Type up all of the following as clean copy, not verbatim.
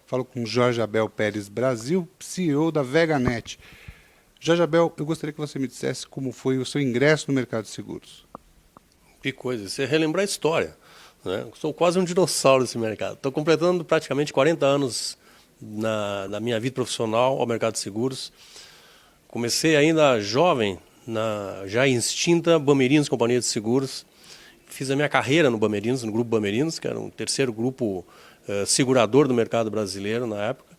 Falo com Jorge Abel Pérez Brasil, CEO da VegaNet. Jorge Abel, eu gostaria que você me dissesse como foi o seu ingresso no mercado de seguros. Que coisa, você relembrar a história, né? Sou quase um dinossauro desse mercado. Estou completando praticamente 40 anos na minha vida profissional ao mercado de seguros. Comecei ainda jovem, na já extinta Bamerinos Companhia de Seguros. Fiz a minha carreira no Bamerinos, no Grupo Bamerinos, que era um terceiro grupo segurador do mercado brasileiro na época.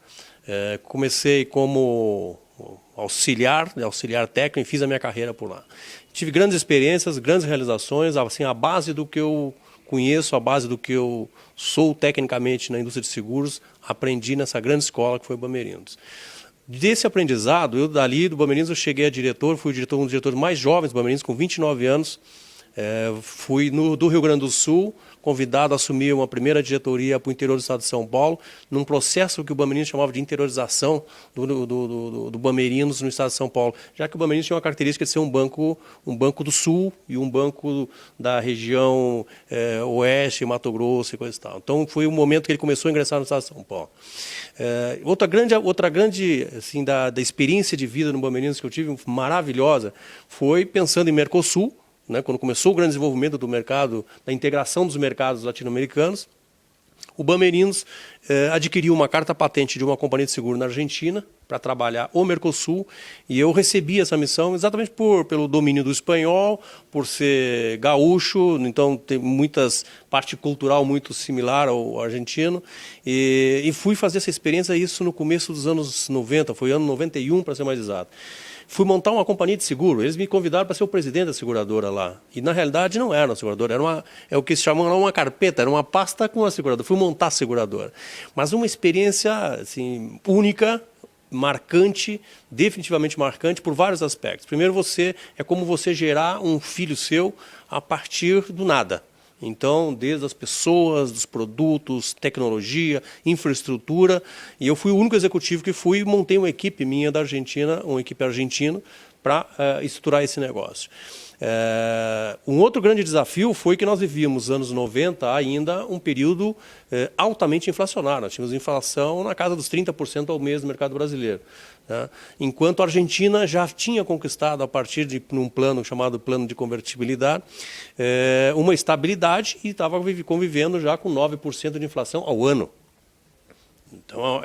Comecei como auxiliar técnico e fiz a minha carreira por lá. Tive grandes experiências, grandes realizações, assim, a base do que eu conheço, a base do que eu sou tecnicamente na indústria de seguros, aprendi nessa grande escola que foi o Bamerinos. Desse aprendizado, eu dali do Bamerinos eu cheguei a diretor, fui um dos diretores mais jovens do Bamerinos, com 29 anos. Fui do Rio Grande do Sul, convidado a assumir uma primeira diretoria para o interior do estado de São Paulo, num processo que o Bamerinos chamava de interiorização do Bamerinos no estado de São Paulo, já que o Bamerinos tinha uma característica de ser um banco do Sul e um banco da região Oeste, Mato Grosso e coisa e tal. Então foi o momento que ele começou a ingressar no estado de São Paulo. Outra grande assim, da experiência de vida no Bamerinos que eu tive, maravilhosa, foi pensando em Mercosul, né, quando começou o grande desenvolvimento do mercado, da integração dos mercados latino-americanos, o Bamerinos adquiriu uma carta patente de uma companhia de seguro na Argentina para trabalhar o Mercosul, e eu recebi essa missão exatamente pelo domínio do espanhol, por ser gaúcho, então tem parte cultural muito similar ao argentino, e fui fazer essa experiência, isso no começo dos anos 90, foi ano 91 para ser mais exato. Fui montar uma companhia de seguro, eles me convidaram para ser o presidente da seguradora lá. E na realidade não era uma seguradora, é o que se chama uma carpeta, era uma pasta com a seguradora. Fui montar a seguradora. Mas uma experiência assim, única, marcante, definitivamente marcante por vários aspectos. Primeiro, é como você gerar um filho seu a partir do nada. Então, desde as pessoas, dos produtos, tecnologia, infraestrutura, e eu fui o único executivo que montei uma equipe minha da Argentina, uma equipe argentina, para estruturar esse negócio. Um outro grande desafio foi que nós vivíamos, anos 90, ainda um período altamente inflacionário. Nós tínhamos inflação na casa dos 30% ao mês no mercado brasileiro. Né? Enquanto a Argentina já tinha conquistado, a partir de um plano chamado plano de convertibilidade, uma estabilidade e estava convivendo já com 9% de inflação ao ano. Então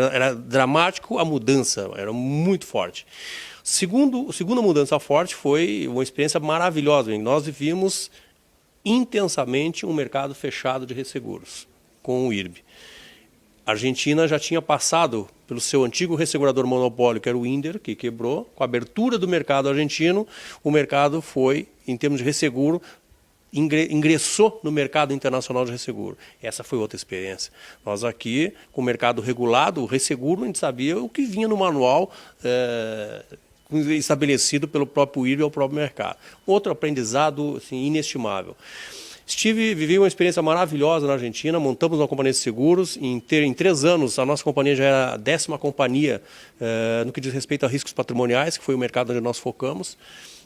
era dramático a mudança, era muito forte. Segunda mudança forte foi uma experiência maravilhosa. Nós vivíamos intensamente um mercado fechado de resseguros com o IRB. A Argentina já tinha passado pelo seu antigo ressegurador monopólio, que era o Inder, que quebrou. Com a abertura do mercado argentino, o mercado foi, em termos de resseguro, ingressou no mercado internacional de resseguro. Essa foi outra experiência. Nós aqui, com o mercado regulado, o resseguro, a gente sabia o que vinha no manual estabelecido pelo próprio IRB ao próprio mercado. Outro aprendizado assim, inestimável. Vivi uma experiência maravilhosa na Argentina, montamos uma companhia de seguros, em 3 anos a nossa companhia já era a 10ª companhia no que diz respeito a riscos patrimoniais, que foi o mercado onde nós focamos,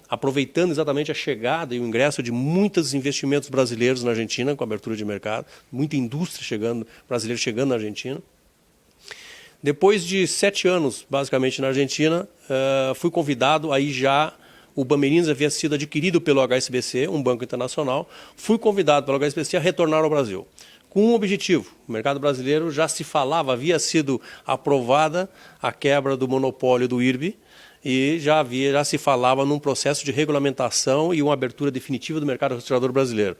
aproveitando exatamente a chegada e o ingresso de muitos investimentos brasileiros na Argentina, com a abertura de mercado, muita indústria brasileira chegando na Argentina. Depois de 7 anos, basicamente, na Argentina, fui convidado, aí já o Bamerinos havia sido adquirido pelo HSBC, um banco internacional, fui convidado pelo HSBC a retornar ao Brasil, com um objetivo. O mercado brasileiro já se falava, havia sido aprovada a quebra do monopólio do IRB, e já se falava num processo de regulamentação e uma abertura definitiva do mercado registrador brasileiro.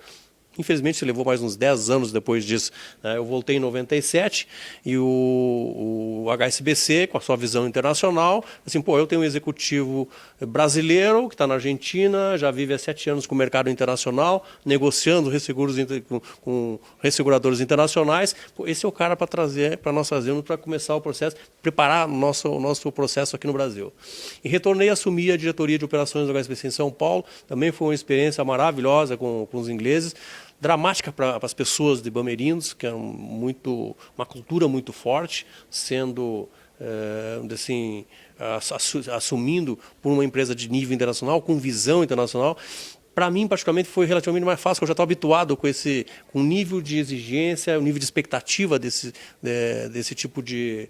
Infelizmente, se levou mais uns 10 anos depois disso. Eu voltei em 97 e o HSBC, com a sua visão internacional, assim, eu tenho um executivo brasileiro que está na Argentina, já vive há 7 anos com o mercado internacional, negociando resseguros com resseguradores internacionais. Esse é o cara para trazer, para nós trazermos, para começar o processo, preparar o nosso processo aqui no Brasil. E retornei a assumir a diretoria de operações do HSBC em São Paulo. Também foi uma experiência maravilhosa com os ingleses. Dramática para as pessoas de Bamerinos, que é uma cultura muito forte, sendo assim, assumindo por uma empresa de nível internacional, com visão internacional. para mim, particularmente, foi relativamente mais fácil, porque eu já estava habituado com o nível de exigência, o nível de expectativa desse tipo de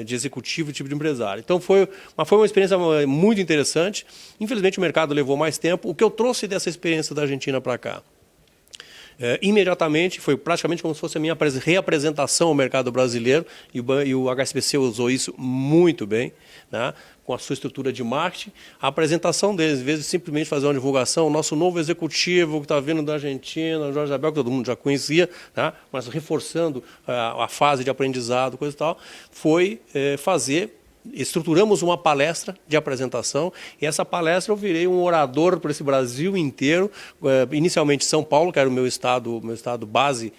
executivo, tipo de empresário. Então, foi uma experiência muito interessante. Infelizmente, o mercado levou mais tempo. O que eu trouxe dessa experiência da Argentina para cá? Imediatamente, foi praticamente como se fosse a minha reapresentação ao mercado brasileiro, e o HSBC usou isso muito bem, né, com a sua estrutura de marketing. A apresentação deles, em vez de simplesmente fazer uma divulgação, o nosso novo executivo que está vindo da Argentina, o Jorge Abel, que todo mundo já conhecia, né, mas reforçando a fase de aprendizado, coisa e tal, foi estruturamos uma palestra de apresentação, e essa palestra eu virei um orador por esse Brasil inteiro, inicialmente São Paulo, que era o meu estado base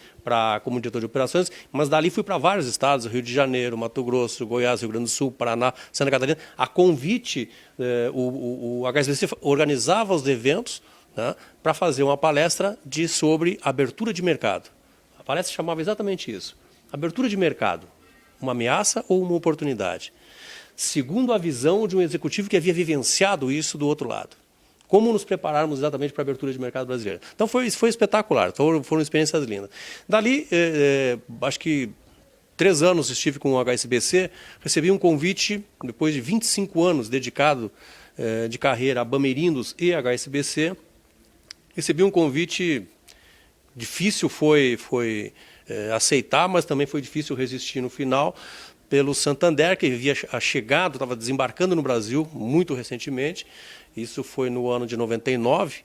como diretor de operações, mas dali fui para vários estados, Rio de Janeiro, Mato Grosso, Goiás, Rio Grande do Sul, Paraná, Santa Catarina. A convite, o HSBC organizava os eventos, né, para fazer uma palestra sobre abertura de mercado. A palestra chamava exatamente isso: abertura de mercado, uma ameaça ou uma oportunidade? Segundo a visão de um executivo que havia vivenciado isso do outro lado. Como nos prepararmos exatamente para a abertura de mercado brasileiro. Então foi espetacular, foram experiências lindas. Dali, acho que 3 anos estive com o HSBC, recebi um convite, depois de 25 anos dedicado de carreira a Bamerindos e HSBC, recebi um convite difícil, foi aceitar, mas também foi difícil resistir no final, pelo Santander, que havia chegado, estava desembarcando no Brasil muito recentemente. Isso foi no ano de 99,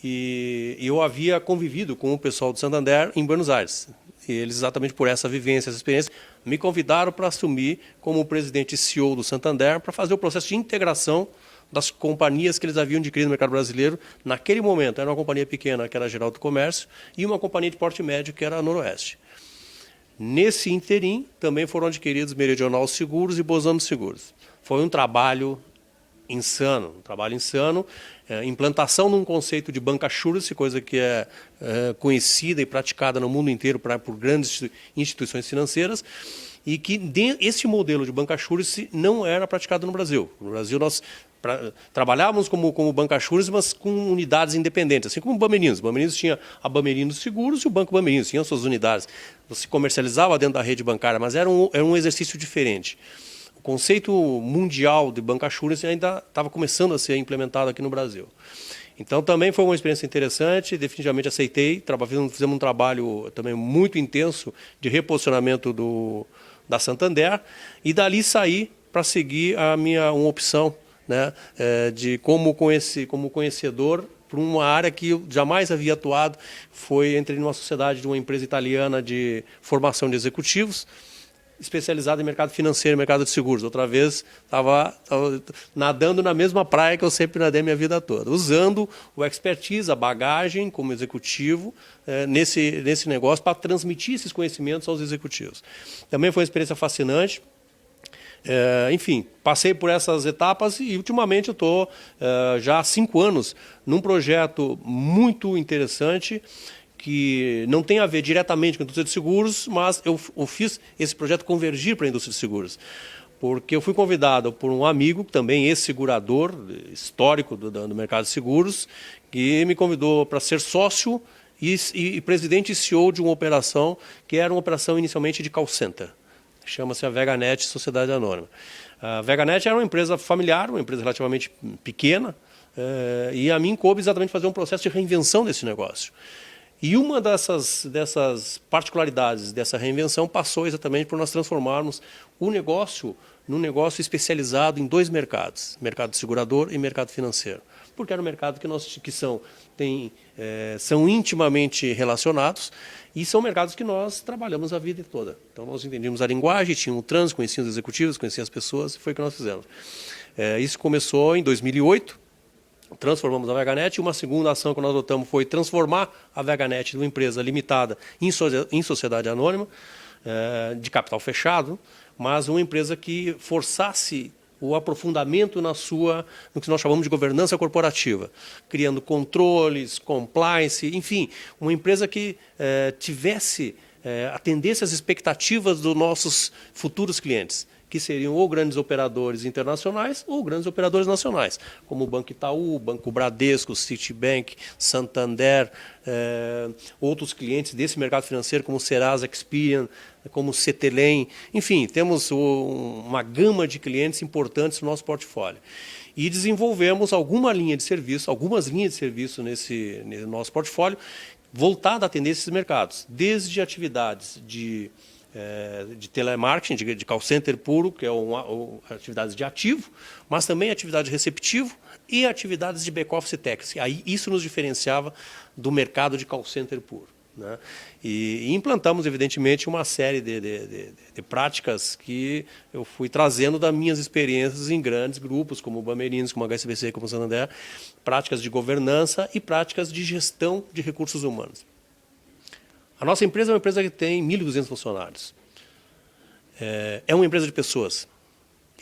e eu havia convivido com o pessoal do Santander em Buenos Aires. E eles, exatamente por essa vivência, essa experiência, me convidaram para assumir como presidente e CEO do Santander, para fazer o processo de integração das companhias que eles haviam adquirido no mercado brasileiro. Naquele momento, era uma companhia pequena, que era a Geral do Comércio, e uma companhia de porte médio, que era a Noroeste. Nesse interim, também foram adquiridos Meridional Seguros e Bozano Seguros. Foi um trabalho insano, implantação num conceito de bancassurance, coisa que é conhecida e praticada no mundo inteiro por grandes instituições financeiras, e que esse modelo de bancassurance não era praticado no Brasil. No Brasil, nós trabalhávamos como bancassurance, mas com unidades independentes, assim como o Bamerindos. O Bamerindos tinha a Bamerindos Seguros e o Banco Bamerindos tinham suas unidades. Você comercializava dentro da rede bancária, mas era um exercício diferente. O conceito mundial de bancassurance ainda estava começando a ser implementado aqui no Brasil. Então, também foi uma experiência interessante, definitivamente aceitei. Fizemos um trabalho também muito intenso de reposicionamento da Santander, e dali saí para seguir uma opção, né, como conhecedor, para uma área que eu jamais havia atuado. Entrei numa sociedade de uma empresa italiana de formação de executivos, especializada em mercado financeiro e mercado de seguros. Outra vez, estava nadando na mesma praia que eu sempre nadei a minha vida toda, usando o expertise, a bagagem como executivo nesse negócio, para transmitir esses conhecimentos aos executivos. Também foi uma experiência fascinante. Enfim, passei por essas etapas, e ultimamente eu estou já há 5 anos num projeto muito interessante, que não tem a ver diretamente com a indústria de seguros, mas eu fiz esse projeto convergir para a indústria de seguros. Porque eu fui convidado por um amigo, também ex-segurador histórico do mercado de seguros, que me convidou para ser sócio e presidente e CEO de uma operação, que era uma operação inicialmente de call center. Chama-se a VegaNet Sociedade Anônima. A VegaNet era uma empresa familiar, uma empresa relativamente pequena, e a mim coube exatamente fazer um processo de reinvenção desse negócio. E uma dessas particularidades dessa reinvenção passou exatamente por nós transformarmos o negócio num negócio especializado em 2 mercados, mercado segurador e mercado financeiro. Porque era um mercado que são intimamente relacionados, e são mercados que nós trabalhamos a vida toda. Então, nós entendíamos a linguagem, tínhamos um trânsito, conhecíamos os executivos, conhecíamos as pessoas, e foi o que nós fizemos. Isso começou em 2008, transformamos a VegaNet, e uma segunda ação que nós adotamos foi transformar a VegaNet numa empresa limitada em sociedade anônima, de capital fechado, mas uma empresa que forçasse o aprofundamento no que nós chamamos de governança corporativa, criando controles, compliance, enfim, uma empresa que atendesse às expectativas dos nossos futuros clientes, que seriam ou grandes operadores internacionais ou grandes operadores nacionais, como o Banco Itaú, Banco Bradesco, Citibank, Santander, outros clientes desse mercado financeiro, como Serasa Experian, como Cetelem. Enfim, temos uma gama de clientes importantes no nosso portfólio. E desenvolvemos algumas linhas de serviço nesse nosso portfólio, voltada a atender esses mercados, desde atividades de telemarketing, de call center puro, que é atividades de ativo, mas também atividade de receptivo e atividades de back-office técnico. Aí isso nos diferenciava do mercado de call center puro, né? E implantamos, evidentemente, uma série de práticas que eu fui trazendo das minhas experiências em grandes grupos, como o Bamerinos, como o HSBC, como o Santander, práticas de governança e práticas de gestão de recursos humanos. A nossa empresa é uma empresa que tem 1.200 funcionários. É uma empresa de pessoas.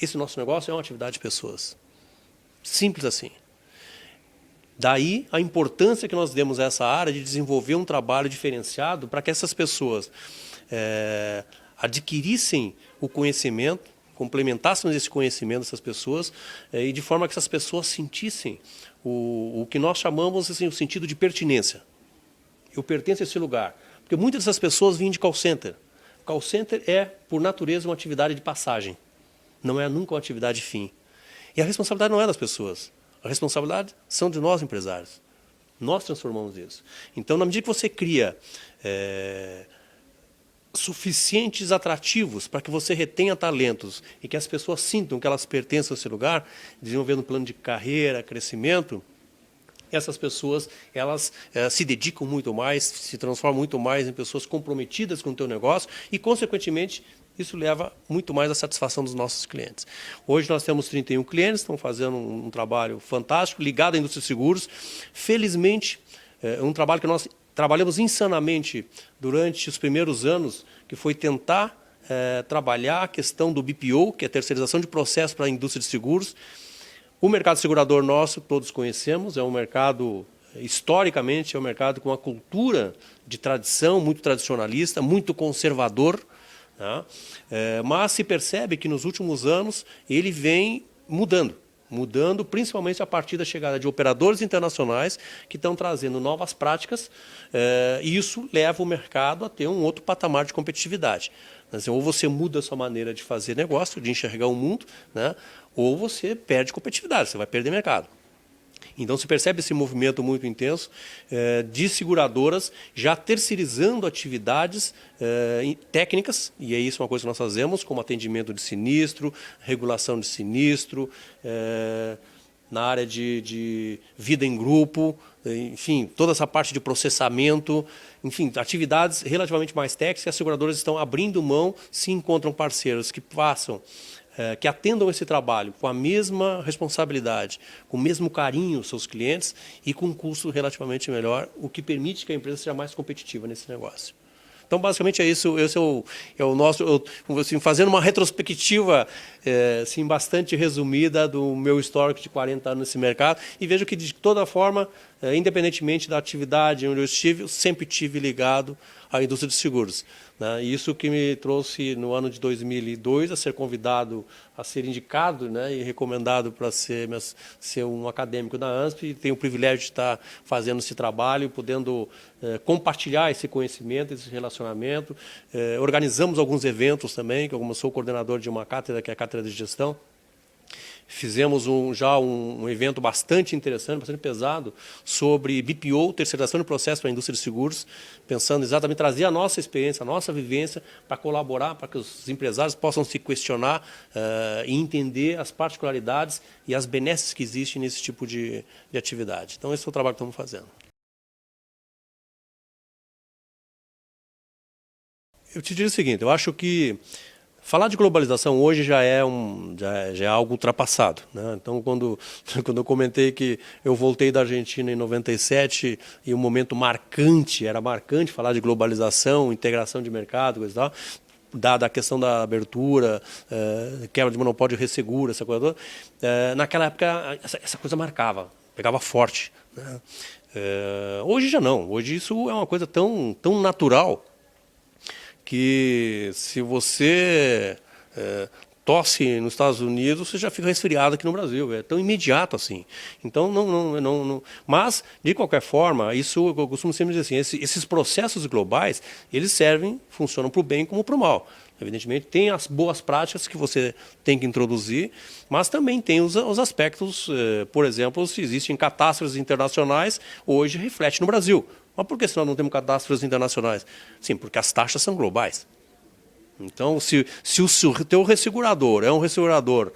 Esse nosso negócio é uma atividade de pessoas. Simples assim. Daí a importância que nós demos a essa área de desenvolver um trabalho diferenciado para que essas pessoas adquirissem o conhecimento, complementassem esse conhecimento dessas pessoas e de forma que essas pessoas sentissem o que nós chamamos assim, o sentido de pertinência. Eu pertenço a esse lugar. Porque muitas dessas pessoas vêm de call center. Call center é, por natureza, uma atividade de passagem. Não é nunca uma atividade fim. E a responsabilidade não é das pessoas. A responsabilidade são de nós, empresários. Nós transformamos isso. Então, na medida que você cria suficientes atrativos para que você retenha talentos e que as pessoas sintam que elas pertencem a esse lugar, desenvolvendo um plano de carreira, crescimento, essas pessoas elas se dedicam muito mais, se transformam muito mais em pessoas comprometidas com o teu negócio e, consequentemente, isso leva muito mais à satisfação dos nossos clientes. Hoje nós temos 31 clientes, estão fazendo um trabalho fantástico, ligado à indústria de seguros. Felizmente, é um trabalho que nós trabalhamos insanamente durante os primeiros anos, que foi tentar trabalhar a questão do BPO, que é a terceirização de processo para a indústria de seguros. O mercado segurador nosso, todos conhecemos, é um mercado, historicamente, é um mercado com uma cultura de tradição, muito tradicionalista, muito conservador, né? Mas se percebe que nos últimos anos ele vem mudando principalmente a partir da chegada de operadores internacionais que estão trazendo novas práticas e isso leva o mercado a ter um outro patamar de competitividade. Assim, ou você muda a sua maneira de fazer negócio, de enxergar o mundo, né? Ou você perde competitividade, você vai perder mercado. Então se percebe esse movimento muito intenso de seguradoras já terceirizando atividades técnicas, e é isso uma coisa que nós fazemos, como atendimento de sinistro, regulação de sinistro, na área de vida em grupo, enfim, toda essa parte de processamento, enfim, atividades relativamente mais técnicas que as seguradoras estão abrindo mão se encontram parceiros que façam que atendam esse trabalho com a mesma responsabilidade, com o mesmo carinho aos seus clientes e com um custo relativamente melhor, o que permite que a empresa seja mais competitiva nesse negócio. Então, basicamente, é isso. Esse é o nosso... assim, fazendo uma retrospectiva assim, bastante resumida do meu histórico de 40 anos nesse mercado e vejo que, de toda forma, independentemente da atividade onde eu estive, eu sempre estive ligado à indústria de seguros, né? Isso que me trouxe, no ano de 2002, a ser convidado, a ser indicado, né, e recomendado para ser um acadêmico da ANSP, e tenho o privilégio de estar fazendo esse trabalho, podendo compartilhar esse conhecimento, esse relacionamento. Organizamos alguns eventos também, que eu sou coordenador de uma cátedra, que é a Cátedra de Gestão. Fizemos já um evento bastante interessante, bastante pesado, sobre BPO, terceirização de processo para a indústria de seguros, pensando exatamente em trazer a nossa experiência, a nossa vivência, para colaborar, para que os empresários possam se questionar e entender as particularidades e as benesses que existem nesse tipo de atividade. Então, esse é o trabalho que estamos fazendo. Eu te diria o seguinte, eu acho que falar de globalização hoje já é algo ultrapassado, né? Então, quando eu comentei que eu voltei da Argentina em 97 e um momento marcante, era marcante falar de globalização, integração de mercado, coisa e tal, dada a questão da abertura, quebra de monopólio, resseguro, essa coisa toda, naquela época essa coisa marcava, pegava forte, né? Hoje já não, hoje isso é uma coisa tão natural que se você tosse nos Estados Unidos, você já fica resfriado aqui no Brasil. É tão imediato assim. Então, não. Mas, de qualquer forma, isso eu costumo sempre dizer assim, esses processos globais, eles funcionam para o bem como para o mal. Evidentemente, tem as boas práticas que você tem que introduzir, mas também tem os aspectos, por exemplo, se existem catástrofes internacionais, hoje reflete no Brasil. Mas por que nós não temos catástrofes internacionais? Sim, porque as taxas são globais. Então, se o teu ressegurador é um ressegurador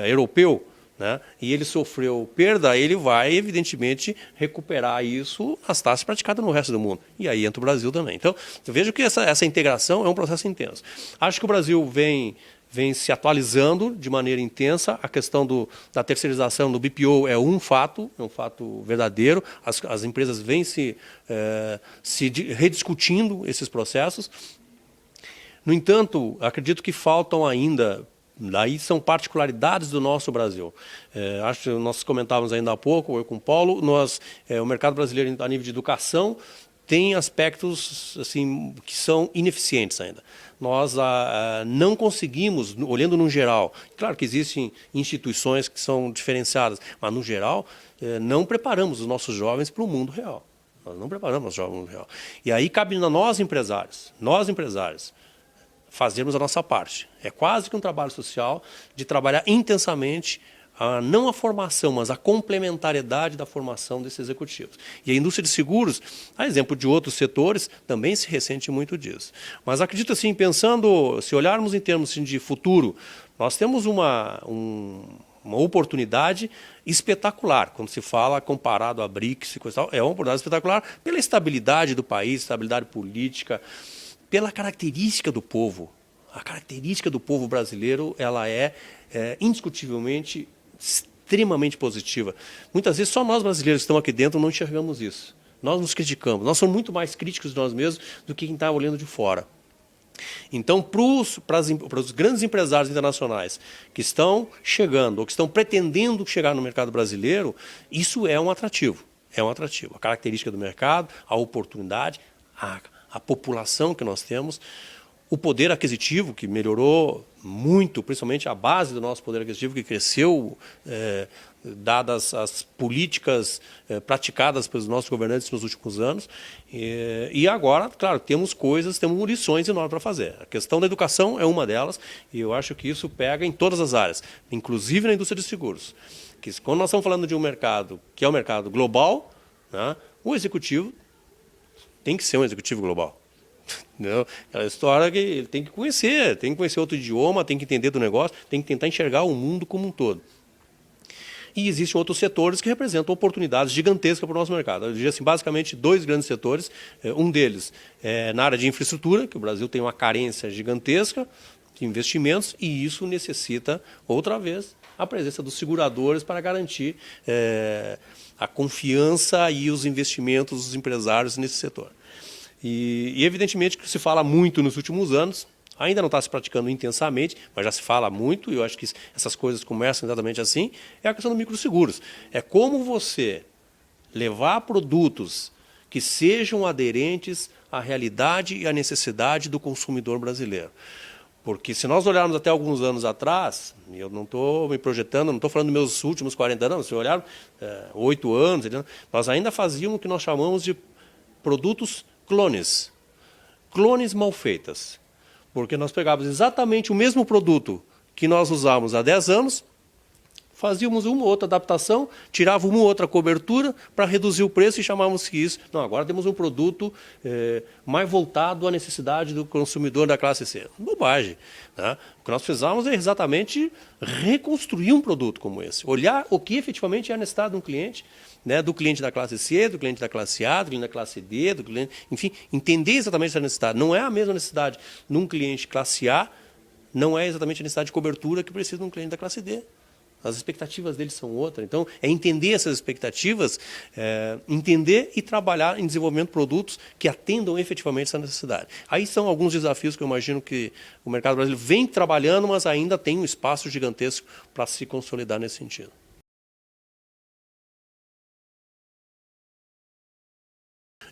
europeu, né, e ele sofreu perda, ele vai, evidentemente, recuperar isso nas taxas praticadas no resto do mundo. E aí entra o Brasil também. Então, eu vejo que essa integração é um processo intenso. Acho que o Brasil vem se atualizando de maneira intensa. A questão da terceirização do BPO é um fato verdadeiro. As empresas vêm se rediscutindo esses processos. No entanto, acredito que faltam ainda, daí são particularidades do nosso Brasil. Acho que nós comentávamos ainda há pouco, eu com o Paulo, o mercado brasileiro a nível de educação tem aspectos assim, que são ineficientes ainda. Nós não conseguimos, olhando no geral, claro que existem instituições que são diferenciadas, mas no geral não preparamos os nossos jovens para o mundo real. Nós não preparamos os jovens para o mundo real. E aí cabe a nós empresários, fazermos a nossa parte. É quase que um trabalho social de trabalhar intensamente, não a formação, mas a complementariedade da formação desses executivos. E a indústria de seguros, a exemplo de outros setores, também se ressente muito disso. Mas acredito assim, pensando, se olharmos em termos assim, de futuro, nós temos uma oportunidade espetacular, quando se fala comparado à BRICS e coisa tal, é uma oportunidade espetacular pela estabilidade do país, estabilidade política, pela característica do povo. A característica do povo brasileiro ela é indiscutivelmente extremamente positiva. Muitas vezes só nós brasileiros que estamos aqui dentro não enxergamos isso. Nós nos criticamos. Nós somos muito mais críticos de nós mesmos do que quem está olhando de fora. Então, para os grandes empresários internacionais que estão chegando ou que estão pretendendo chegar no mercado brasileiro, isso é um atrativo. É um atrativo. A característica do mercado, a oportunidade, a população que nós temos, o poder aquisitivo que melhorou muito, principalmente a base do nosso poder aquisitivo que cresceu, dadas as políticas praticadas pelos nossos governantes nos últimos anos. E agora, claro, temos lições enormes para fazer. A questão da educação é uma delas, e eu acho que isso pega em todas as áreas, inclusive na indústria de seguros. Que quando nós estamos falando de um mercado que é um mercado global, né, o executivo tem que ser um executivo global. Não, aquela história que ele tem que conhecer outro idioma, tem que entender do negócio, tem que tentar enxergar o mundo como um todo. E existem outros setores que representam oportunidades gigantescas para o nosso mercado. Eu diria assim, basicamente, dois grandes setores. Um deles é na área de infraestrutura, que o Brasil tem uma carência gigantesca de investimentos, e isso necessita, outra vez, a presença dos seguradores para garantir a confiança e os investimentos dos empresários nesse setor. E evidentemente que se fala muito nos últimos anos, ainda não está se praticando intensamente, mas já se fala muito, e eu acho que essas coisas começam exatamente assim, é a questão do microseguros. É como você levar produtos que sejam aderentes à realidade e à necessidade do consumidor brasileiro. Porque se nós olharmos até alguns anos atrás, eu não estou me projetando, não estou falando dos meus últimos 40 anos, se olhar 8 anos, nós ainda fazíamos o que nós chamamos de produtos clones mal feitas. Porque nós pegávamos exatamente o mesmo produto que nós usávamos há 10 anos, fazíamos uma ou outra adaptação, tirávamos uma ou outra cobertura para reduzir o preço e chamávamos isso. Não, agora temos um produto mais voltado à necessidade do consumidor da classe C. Bobagem. Né? O que nós precisávamos é exatamente reconstruir um produto como esse. Olhar o que efetivamente é a necessidade de um cliente, né, do cliente da classe C, do cliente da classe A, do cliente da classe D, do cliente, enfim, entender exatamente essa necessidade. Não é a mesma necessidade num cliente classe A, não é exatamente a necessidade de cobertura que precisa de um cliente da classe D. As expectativas deles são outras. Então, é entender essas expectativas, entender e trabalhar em desenvolvimento de produtos que atendam efetivamente essa necessidade. Aí são alguns desafios que eu imagino que o mercado brasileiro vem trabalhando, mas ainda tem um espaço gigantesco para se consolidar nesse sentido.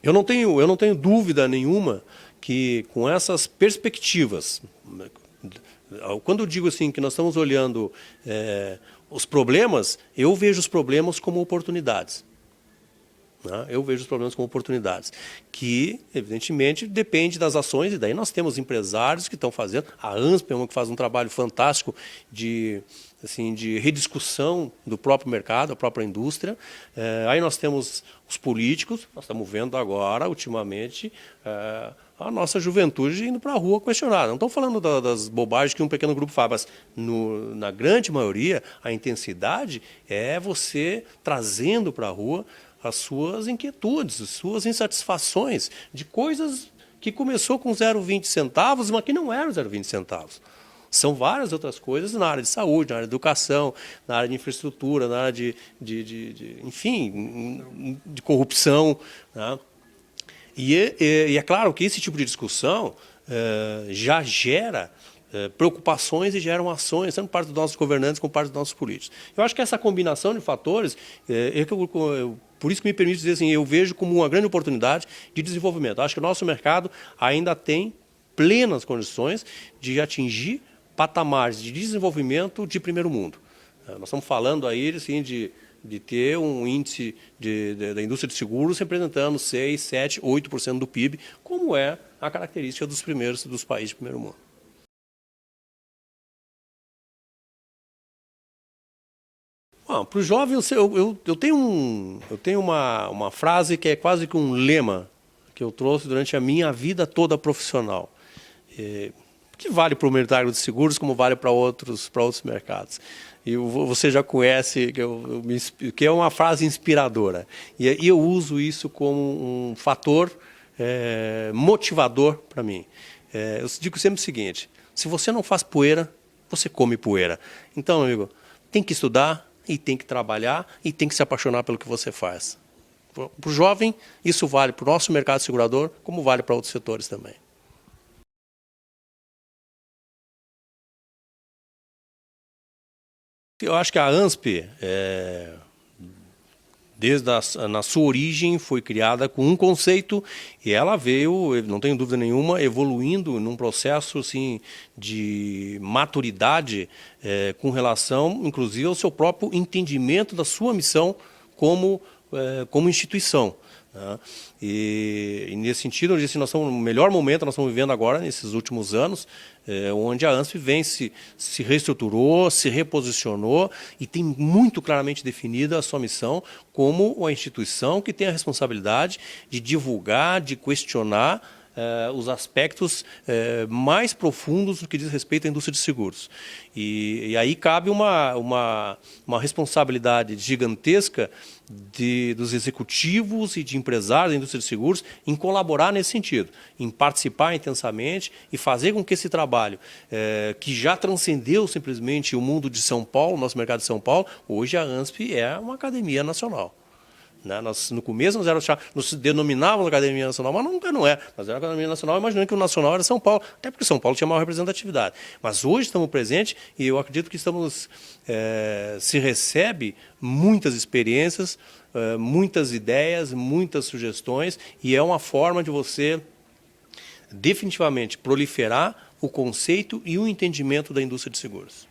Eu não tenho dúvida nenhuma que com essas perspectivas Quando eu digo assim que nós estamos olhando os problemas, eu vejo os problemas como oportunidades. Né? Eu vejo os problemas como oportunidades, que, evidentemente, depende das ações, e daí nós temos empresários que estão fazendo. A ANSP é uma que faz um trabalho fantástico de rediscussão do próprio mercado, da própria indústria. Aí nós temos os políticos, nós estamos vendo agora, ultimamente, a nossa juventude indo para a rua questionar. Não estou falando das bobagens que um pequeno grupo faz, mas na grande maioria, a intensidade é você trazendo para a rua as suas inquietudes, as suas insatisfações de coisas que começou com 0,20 centavos, mas que não eram 0,20 centavos. São várias outras coisas na área de saúde, na área de educação, na área de infraestrutura, na área enfim, de corrupção. Né? E é claro que esse tipo de discussão já gera preocupações e geram ações, tanto parte dos nossos governantes como parte dos nossos políticos. Eu acho que essa combinação de fatores, por isso que me permite dizer assim, eu vejo como uma grande oportunidade de desenvolvimento. Eu acho que o nosso mercado ainda tem plenas condições de atingir patamares de desenvolvimento de primeiro mundo. Nós estamos falando aí assim, de ter um índice da indústria de seguros representando 6%, 7%, 8% do PIB, como é a característica dos países de primeiro mundo. Para o jovem, eu tenho uma frase que é quase que um lema que eu trouxe durante a minha vida toda profissional, que vale para o mercado de seguros como vale para outros mercados. E você já conhece, que é uma frase inspiradora. E eu uso isso como um fator motivador para mim. Eu digo sempre o seguinte, se você não faz poeira, você come poeira. Então, amigo, tem que estudar, e tem que trabalhar e tem que se apaixonar pelo que você faz. Para o jovem, isso vale para o nosso mercado segurador, como vale para outros setores também. Eu acho que a ANSP, na sua origem, foi criada com um conceito e ela veio, não tenho dúvida nenhuma, evoluindo num processo assim, de maturidade com relação, inclusive, ao seu próprio entendimento da sua missão como instituição. Né? E nesse sentido, nós estamos no melhor momento, nós estamos vivendo agora, nesses últimos anos, onde a ANSP se reestruturou, se reposicionou e tem muito claramente definida a sua missão como uma instituição que tem a responsabilidade de divulgar, de questionar os aspectos mais profundos no que diz respeito à indústria de seguros. E aí cabe uma responsabilidade gigantesca dos executivos e de empresários da indústria de seguros em colaborar nesse sentido, em participar intensamente e fazer com que esse trabalho, que já transcendeu simplesmente o mundo de São Paulo, nosso mercado de São Paulo, hoje a ANSP é uma academia nacional. No começo nós denominávamos Academia Nacional, mas nunca não é. Nós era a Academia Nacional, imaginando que o nacional era São Paulo, até porque São Paulo tinha maior representatividade. Mas hoje estamos presentes e eu acredito que se recebe muitas experiências, muitas ideias, muitas sugestões, e é uma forma de você definitivamente proliferar o conceito e o entendimento da indústria de seguros.